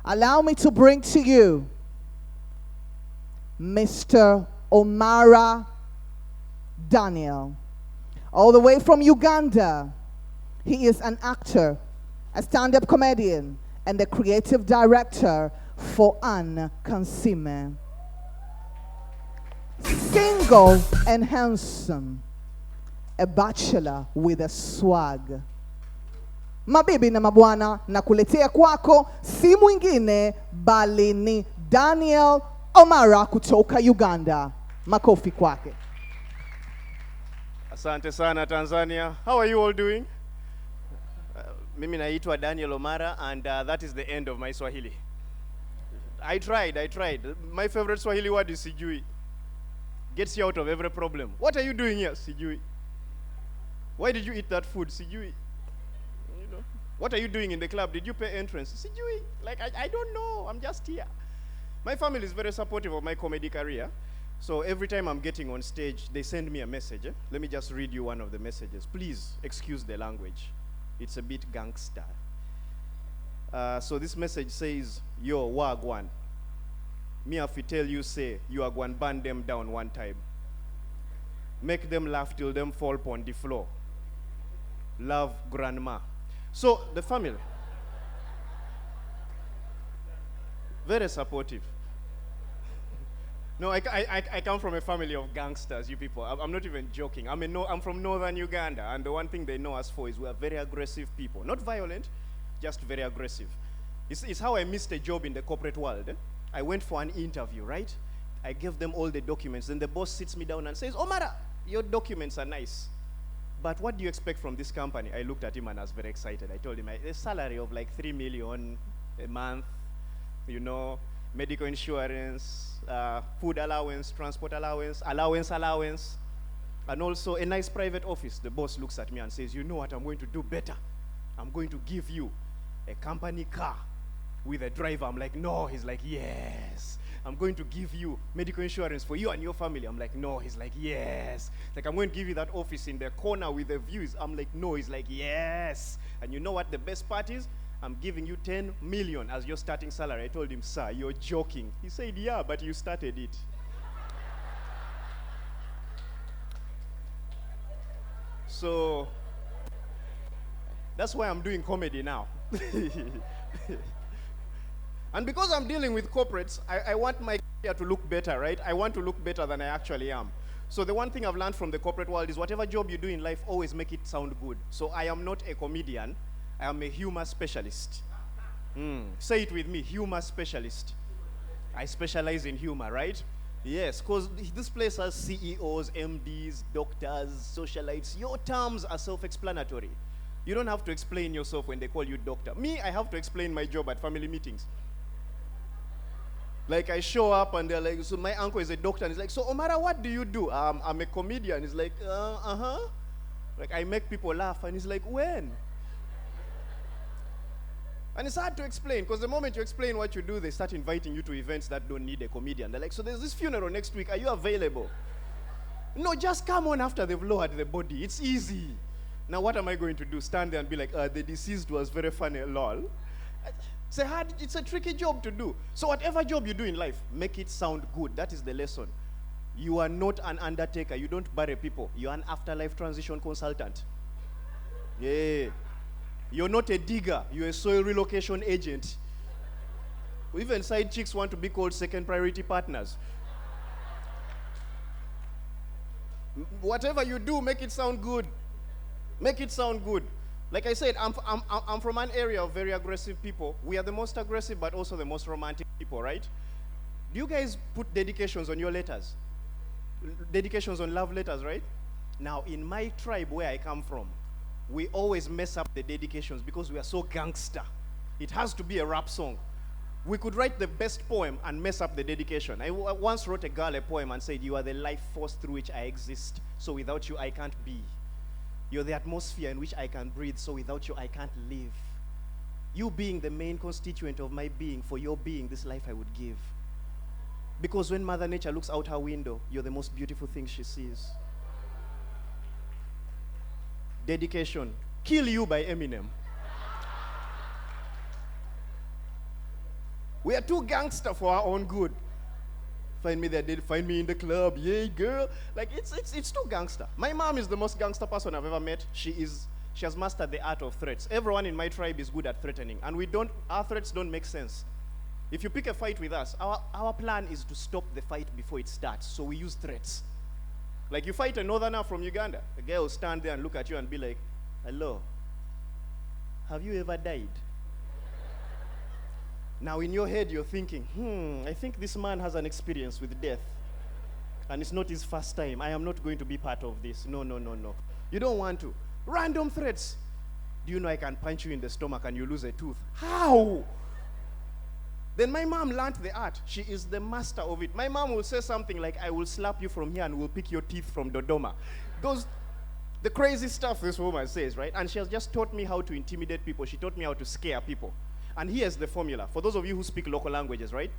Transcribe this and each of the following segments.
Allow me to bring to you Mr. Omara Daniel, all the way from Uganda. He is an actor, a stand-up comedian, and the creative director for Anne Kansime. Single and handsome, a bachelor with a swag. Mabibi na mabwana, nakuletea kwako si mwingine bali ni Daniel Omara kutoka Uganda. Makofi kwake. Asante sana Tanzania. How are you all doing? Mimi naitwa Daniel Omara, and that is the end of my Swahili. I tried. My favorite Swahili word is sijui. Gets you out of every problem. What are you doing here? Sijui. Why did you eat that food? Sijui. You know. What are you doing in the club? Did you pay entrance? Sijui. Like, I don't know. I'm just here. My family is very supportive of my comedy career. So every time I'm getting on stage, they send me a message. Let me just read you one of the messages. Please excuse the language. It's a bit gangster. So this message says, yo, wagwan. Me have to tell you, say, you are going to burn them down one time. Make them laugh till them fall upon the floor. Love, grandma. So the family, very supportive. No, I come from a family of gangsters, you people. I'm not even joking. I'm from northern Uganda, and the one thing they know us for is we are very aggressive people. Not violent, just very aggressive. It's how I missed a job in the corporate world. I went for an interview, right? I gave them all the documents. Then the boss sits me down and says, Omara, your documents are nice, but what do you expect from this company? I looked at him and I was very excited. I told him, a salary of like 3 million a month, you know, medical insurance, food allowance, transport allowance, and also a nice private office. The boss looks at me and says, you know what I'm going to do better? I'm going to give you a company car with a driver. I'm like, no. He's like, yes. I'm going to give you medical insurance for you and your family. I'm like, no. He's like, yes. Like, I'm going to give you that office in the corner with the views. I'm like, no. He's like, yes. And you know what the best part is? I'm giving you 10 million as your starting salary. I told him, sir, you're joking. He said, yeah, but you started it. So that's why I'm doing comedy now. And because I'm dealing with corporates, I want my career to look better, right? I want to look better than I actually am. So the one thing I've learned from the corporate world is whatever job you do in life, always make it sound good. So I am not a comedian. I am a humor specialist. Say it with me, humor specialist. I specialize in humor, right? Yes, because this place has CEOs, MDs, doctors, socialites. Your terms are self-explanatory. You don't have to explain yourself when they call you doctor. Me, I have to explain my job at family meetings. Like, I show up and they're like, so my uncle is a doctor, and he's like, so Omara, what do you do? I'm a comedian. He's like, Like, I make people laugh, and he's like, when? And it's hard to explain, because the moment you explain what you do, they start inviting you to events that don't need a comedian. They're like, so there's this funeral next week, are you available? No, just come on after they've lowered the body. It's easy. Now, what am I going to do? Stand there and be like, the deceased was very funny, lol. It's a tricky job to do. So whatever job you do in life, make it sound good. That is the lesson. You are not an undertaker. You don't bury people. You're an afterlife transition consultant. Yeah. You're not a digger. You're a soil relocation agent. Even side chicks want to be called second priority partners. Whatever you do, make it sound good. Make it sound good. Like I said, I'm from an area of very aggressive people. We are the most aggressive, but also the most romantic people, right? Do you guys put dedications on your letters? Dedications on love letters, right? Now, in my tribe where I come from, we always mess up the dedications because we are so gangster. It has to be a rap song. We could write the best poem and mess up the dedication. I once wrote a girl a poem and said, you are the life force through which I exist, so without you I can't be. You're the atmosphere in which I can breathe, so without you I can't live. You being the main constituent of my being, for your being, this life I would give. Because when Mother Nature looks out her window, you're the most beautiful thing she sees. Dedication. Kill You by Eminem. We are too gangster for our own good. Find me there, they'll find me in the club. Yay, girl. Like, it's too gangster. My mom is the most gangster person I've ever met. She has mastered the art of threats. Everyone in my tribe is good at threatening. And our threats don't make sense. If you pick a fight with us, our plan is to stop the fight before it starts. So we use threats. Like, you fight a northerner from Uganda, the guy will stand there and look at you and be like, hello, have you ever died? Now in your head you're thinking, I think this man has an experience with death. And it's not his first time. I am not going to be part of this. No. You don't want to. Random threats. Do you know I can punch you in the stomach and you lose a tooth? How? Then my mom learned the art. She is the master of it. My mom will say something like, I will slap you from here and we'll pick your teeth from Dodoma. The crazy stuff this woman says, right? And she has just taught me how to intimidate people. She taught me how to scare people. And here's the formula. For those of you who speak local languages, right?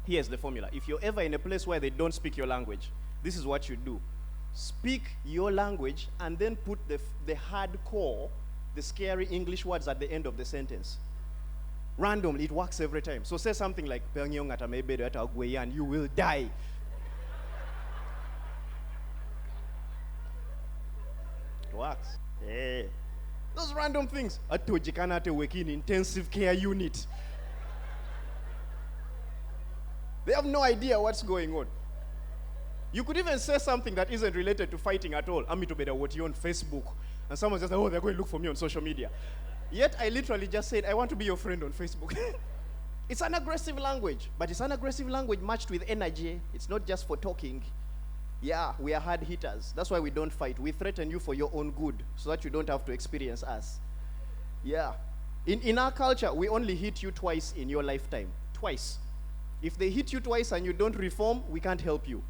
Here's the formula. If you're ever in a place where they don't speak your language, this is what you do. Speak your language and then put the hardcore, the scary English words at the end of the sentence. Randomly, it works every time. So say something like, and you will die. It works. Yeah. Those random things. Atojikanate working intensive care unit. They have no idea what's going on. You could even say something that isn't related to fighting at all. I'm to better what you on Facebook. And someone just, they're going to look for me on social media. Yet I literally just said, I want to be your friend on Facebook. It's an aggressive language, but it's an aggressive language matched with energy. It's not just for talking. Yeah, we are hard hitters. That's why we don't fight. We threaten you for your own good, so that you don't have to experience us. Yeah. In our culture, we only hit you twice in your lifetime. Twice. If they hit you twice and you don't reform, we can't help you.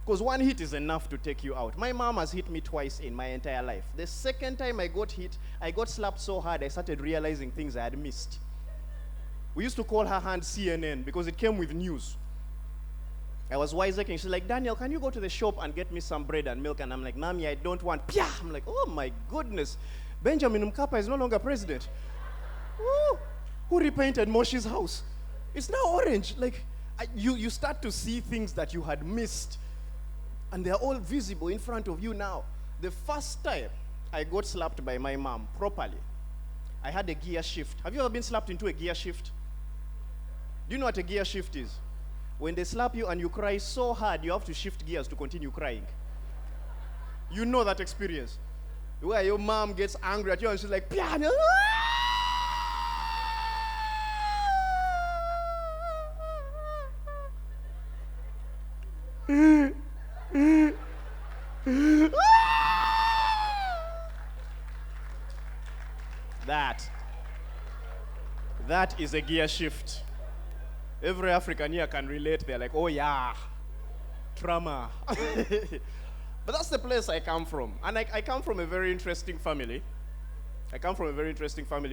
Because one hit is enough to take you out. My mom has hit me twice in my entire life. The second time I got hit, I got slapped so hard, I started realizing things I had missed. We used to call her hand CNN because it came with news. I was wisecracking. She's like, Daniel, can you go to the shop and get me some bread and milk? And I'm like, Mommy, I don't want. Pia! I'm like, oh my goodness. Benjamin Mkapa is no longer president. Woo! Who repainted Moshi's house? It's now orange. Like, you start to see things that you had missed. And they're all visible in front of you now. The first time I got slapped by my mom properly, I had a gear shift. Have you ever been slapped into a gear shift? Do you know what a gear shift is? When they slap you and you cry so hard, you have to shift gears to continue crying. You know that experience. Where your mom gets angry at you and she's like, piano. That is a gear shift. Every African here can relate. They're like, oh yeah, trauma. But that's the place I come from. And I come from a very interesting family.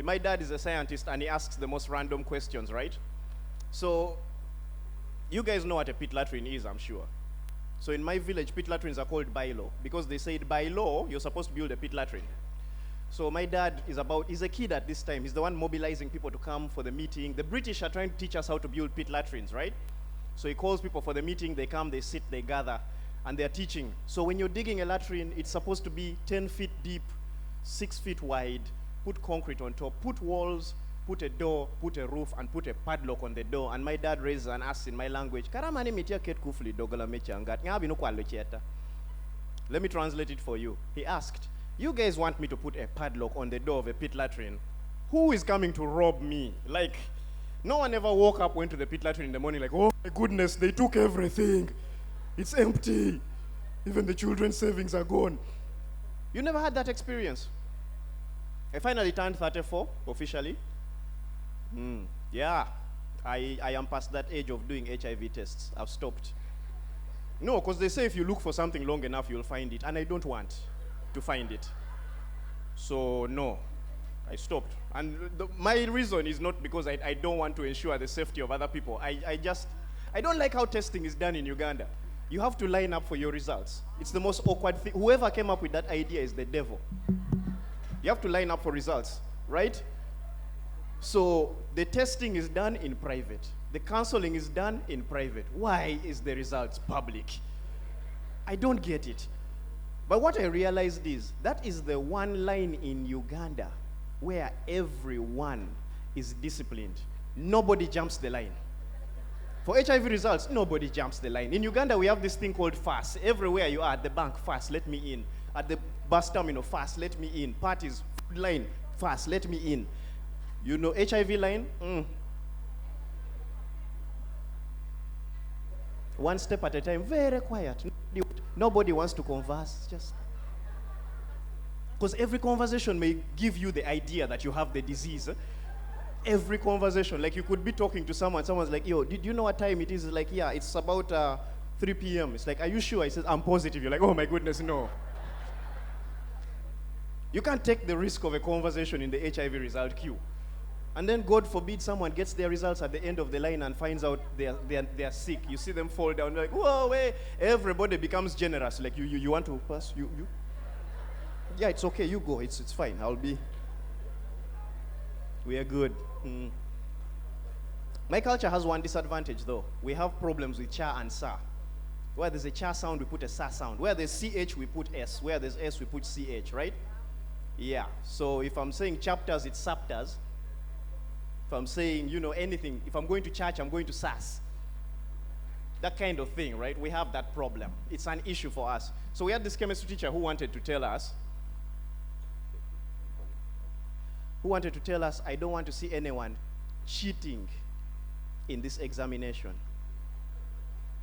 My dad is a scientist and he asks the most random questions, right? So, you guys know what a pit latrine is, I'm sure. So in my village, pit latrines are called by law. Because they said by law, you're supposed to build a pit latrine. So my dad he's a kid at this time. He's the one mobilizing people to come for the meeting. The British are trying to teach us how to build pit latrines, right? So he calls people for the meeting, they come, they sit, they gather, and they're teaching. So when you're digging a latrine, it's supposed to be 10 feet deep, 6 feet wide, put concrete on top, put walls, put a door, put a roof, and put a padlock on the door. And my dad raises and asks in my language, Karamani mitia ket kufli dogola mechangat. Let me translate it for you. He asked, you guys want me to put a padlock on the door of a pit latrine? Who is coming to rob me? Like, no one ever woke up, went to the pit latrine in the morning like, oh my goodness, they took everything. It's empty. Even the children's savings are gone. You never had that experience? I finally turned 34, officially. Yeah, I am past that age of doing HIV tests. I've stopped. No, because they say if you look for something long enough, you'll find it. And I don't want to find it. So no, I stopped. And my reason is not because I don't want to ensure the safety of other people. I don't like how testing is done in Uganda. You have to line up for your results. It's the most awkward thing. Whoever came up with that idea is the devil. You have to line up for results, right? So the testing is done in private. The counseling is done in private. Why is the results public? I don't get it. But what I realized is that is the one line in Uganda where everyone is disciplined. Nobody jumps the line. For HIV results, nobody jumps the line. In Uganda, we have this thing called fast. Everywhere you are, at the bank, fast, let me in. At the bus terminal, fast, let me in. Parties, food line, fast, let me in. You know, HIV line, one step at a time, very quiet. Nobody wants to converse, just. Because every conversation may give you the idea that you have the disease. Every conversation, like you could be talking to someone, someone's like, yo, did you know what time it is? It's like, yeah, it's about 3 p.m. It's like, are you sure? I said, I'm positive. You're like, oh my goodness, no. You can't take the risk of a conversation in the HIV result queue. And then, God forbid, someone gets their results at the end of the line and finds out they're sick. You see them fall down, like, whoa, wait. Everybody becomes generous. Like, you want to pass? You? Yeah, it's okay, you go. It's fine. We are good. My culture has one disadvantage, though. We have problems with cha and sa. Where there's a cha sound, we put a sa sound. Where there's ch, we put s. Where there's s, we put ch, right? Yeah. So if I'm saying chapters, it's chapters. If I'm saying, anything, if I'm going to church, I'm going to sas. That kind of thing, right? We have that problem. It's an issue for us. So we had this chemistry teacher who wanted to tell us, I don't want to see anyone cheating in this examination.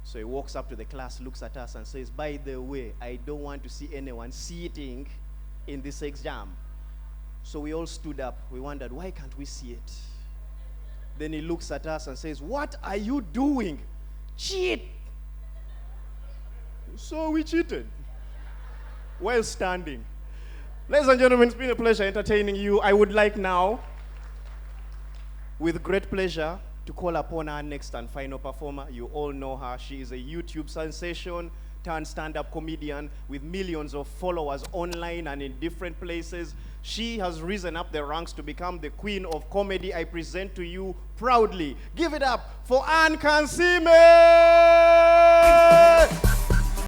So he walks up to the class, looks at us and says, by the way, I don't want to see anyone cheating in this exam. So we all stood up. We wondered, why can't we see it? Then he looks at us and says, what are you doing? Cheat! So we cheated while standing. Ladies and gentlemen, it's been a pleasure entertaining you. I would like now, with great pleasure, to call upon our next and final performer. You all know her. She is a YouTube sensation turned stand-up comedian with millions of followers online and in different places. She has risen up the ranks to become the queen of comedy. I present to you proudly. Give it up for Ann Kansime!